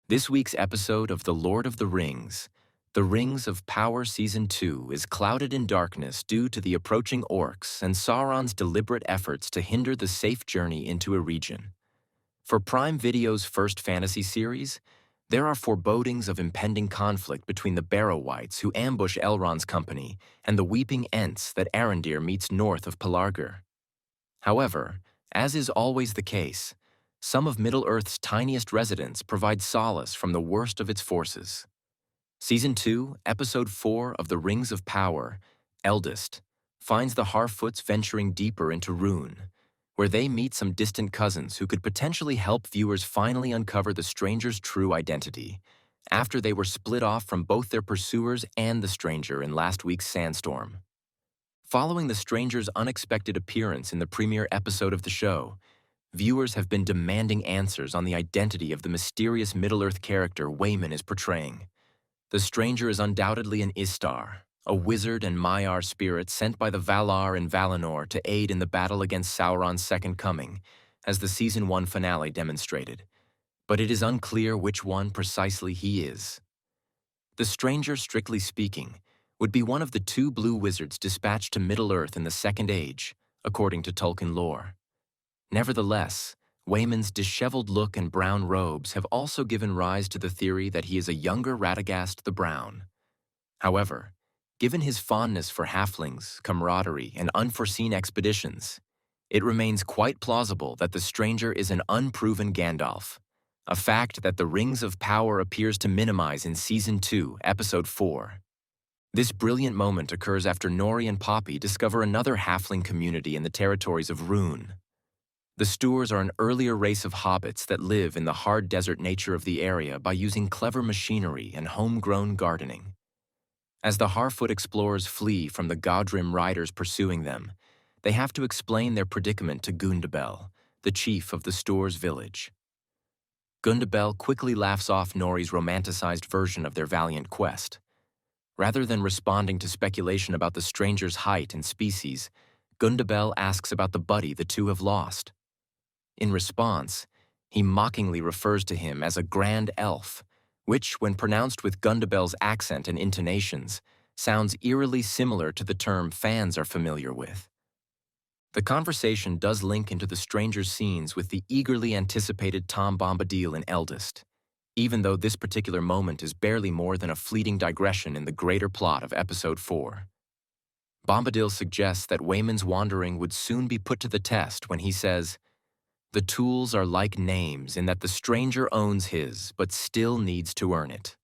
This week's episode of The Lord of the Rings, The Rings of Power Season 2, is clouded in darkness due to the approaching orcs and Sauron's deliberate efforts to hinder the safe journey into a region. For Prime Video's first fantasy series, there are forebodings of impending conflict between the Barrow-wights who ambush Elrond's company and the Weeping Ents that Arondir meets north of Pelargir. However, as is always the case, some of Middle-earth's tiniest residents provide solace from the worst of its forces. Season 2, Episode 4 of The Rings of Power, Eldest, finds the Harfoots venturing deeper into Rhûn, where they meet some distant cousins who could potentially help viewers finally uncover the stranger's true identity, after they were split off from both their pursuers and the stranger in last week's sandstorm. Following the stranger's unexpected appearance in the premiere episode of the show, viewers have been demanding answers on the identity of the mysterious Middle-earth character Waymond is portraying. The stranger is undoubtedly an Istar, a wizard and Maiar spirit sent by the Valar and Valinor to aid in the battle against Sauron's Second Coming, as the Season 1 finale demonstrated. But it is unclear which one precisely he is. The stranger, strictly speaking, would be one of the two blue wizards dispatched to Middle-earth in the Second Age, according to Tolkien lore. Nevertheless, Waymond's disheveled look and brown robes have also given rise to the theory that he is a younger Radagast the Brown. However, given his fondness for halflings, camaraderie, and unforeseen expeditions, it remains quite plausible that the stranger is an unproven Gandalf, a fact that The Rings of Power appears to minimize in Season 2, Episode 4. This brilliant moment occurs after Nori and Poppy discover another halfling community in the territories of Rhûn. The Stoors are an earlier race of hobbits that live in the hard desert nature of the area by using clever machinery and homegrown gardening. As the Harfoot explorers flee from the Gaudrim riders pursuing them, they have to explain their predicament to Gundabel, the chief of the Stoors' village. Gundabel quickly laughs off Nori's romanticized version of their valiant quest. Rather than responding to speculation about the stranger's height and species, Gundabel asks about the buddy the two have lost. In response, he mockingly refers to him as a grand elf, which, when pronounced with Gundabel's accent and intonations, sounds eerily similar to the term fans are familiar with. The conversation does link into the stranger's scenes with the eagerly anticipated Tom Bombadil in Eldest, even though this particular moment is barely more than a fleeting digression in the greater plot of Episode 4. Bombadil suggests that Waymond's wandering would soon be put to the test when he says, "The tools are like names in that the stranger owns his, but still needs to earn it,"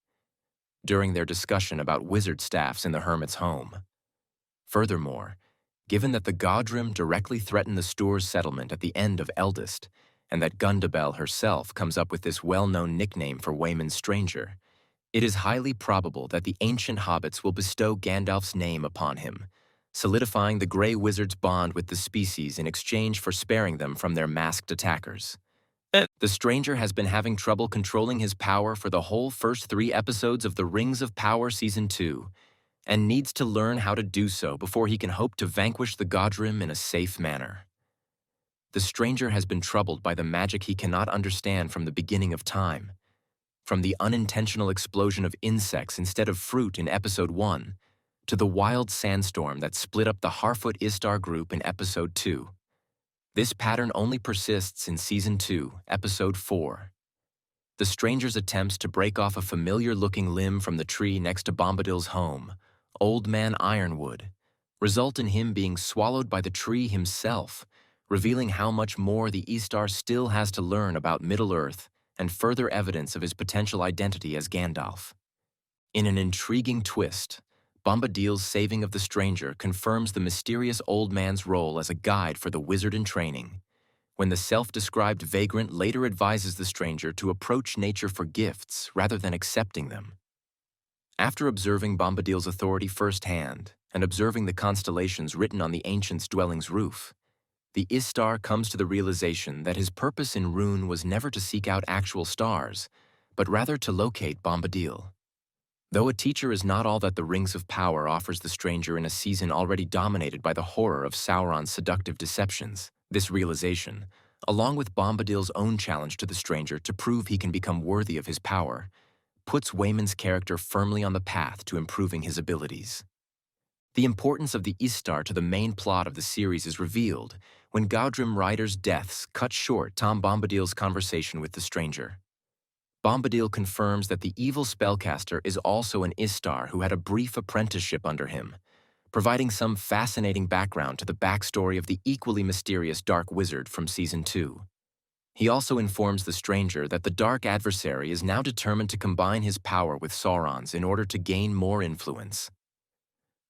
during their discussion about wizard staffs in the hermit's home. Furthermore, given that the Gaudrim directly threaten the Stoors' settlement at the end of Eldest, and that Gundabel herself comes up with this well-known nickname for Waymond's stranger, it is highly probable that the ancient hobbits will bestow Gandalf's name upon him, solidifying the Grey Wizard's bond with the species in exchange for sparing them from their masked attackers. The stranger has been having trouble controlling his power for the whole first 3 episodes of The Rings of Power Season 2, and needs to learn how to do so before he can hope to vanquish the Gaudrim in a safe manner. The stranger has been troubled by the magic he cannot understand from the beginning of time. From the unintentional explosion of insects instead of fruit in Episode 1, to the wild sandstorm that split up the Harfoot-Istar group in Episode 2. This pattern only persists in Season 2, Episode 4. The stranger's attempts to break off a familiar-looking limb from the tree next to Bombadil's home, Old Man Ironwood, result in him being swallowed by the tree himself, revealing how much more the Istar still has to learn about Middle-earth and further evidence of his potential identity as Gandalf. In an intriguing twist, Bombadil's saving of the stranger confirms the mysterious old man's role as a guide for the wizard in training, when the self-described vagrant later advises the stranger to approach nature for gifts rather than accepting them. After observing Bombadil's authority firsthand and observing the constellations written on the ancient's dwelling's roof, the Istar comes to the realization that his purpose in Rhûn was never to seek out actual stars, but rather to locate Bombadil. Though a teacher is not all that The Rings of Power offers the stranger in a season already dominated by the horror of Sauron's seductive deceptions, this realization, along with Bombadil's own challenge to the stranger to prove he can become worthy of his power, puts Wayman's character firmly on the path to improving his abilities. The importance of the Istar to the main plot of the series is revealed when Gaudrim riders' deaths cut short Tom Bombadil's conversation with the stranger. Bombadil confirms that the evil spellcaster is also an Istar who had a brief apprenticeship under him, providing some fascinating background to the backstory of the equally mysterious Dark Wizard from Season 2. He also informs the stranger that the Dark Adversary is now determined to combine his power with Sauron's in order to gain more influence.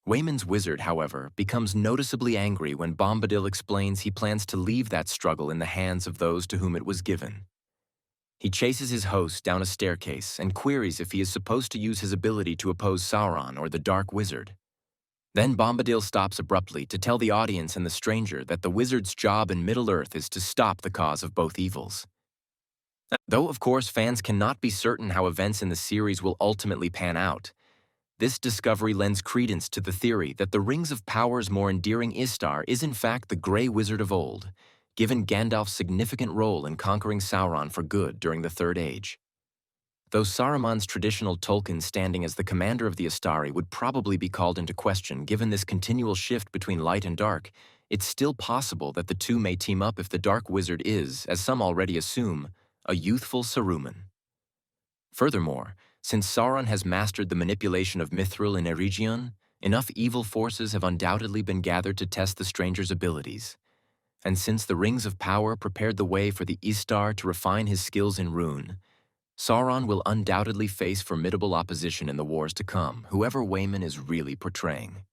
Wayman's wizard, however, becomes noticeably angry when Bombadil explains he plans to leave that struggle in the hands of those to whom it was given. He chases his host down a staircase and queries if he is supposed to use his ability to oppose Sauron or the Dark Wizard. Then Bombadil stops abruptly to tell the audience and the stranger that the wizard's job in Middle-earth is to stop the cause of both evils. Though, of course, fans cannot be certain how events in the series will ultimately pan out, this discovery lends credence to the theory that the Rings of Power's more endearing Istar is in fact the Grey Wizard of old, given Gandalf's significant role in conquering Sauron for good during the Third Age. Though Saruman's traditional Tolkien standing as the commander of the Istari would probably be called into question given this continual shift between light and dark, it's still possible that the two may team up if the Dark Wizard is, as some already assume, a youthful Saruman. Furthermore, since Sauron has mastered the manipulation of Mithril and Eregion, enough evil forces have undoubtedly been gathered to test the stranger's abilities. And since the Rings of Power prepared the way for the Istar to refine his skills in Rune, Sauron will undoubtedly face formidable opposition in the wars to come, whoever Wayman is really portraying.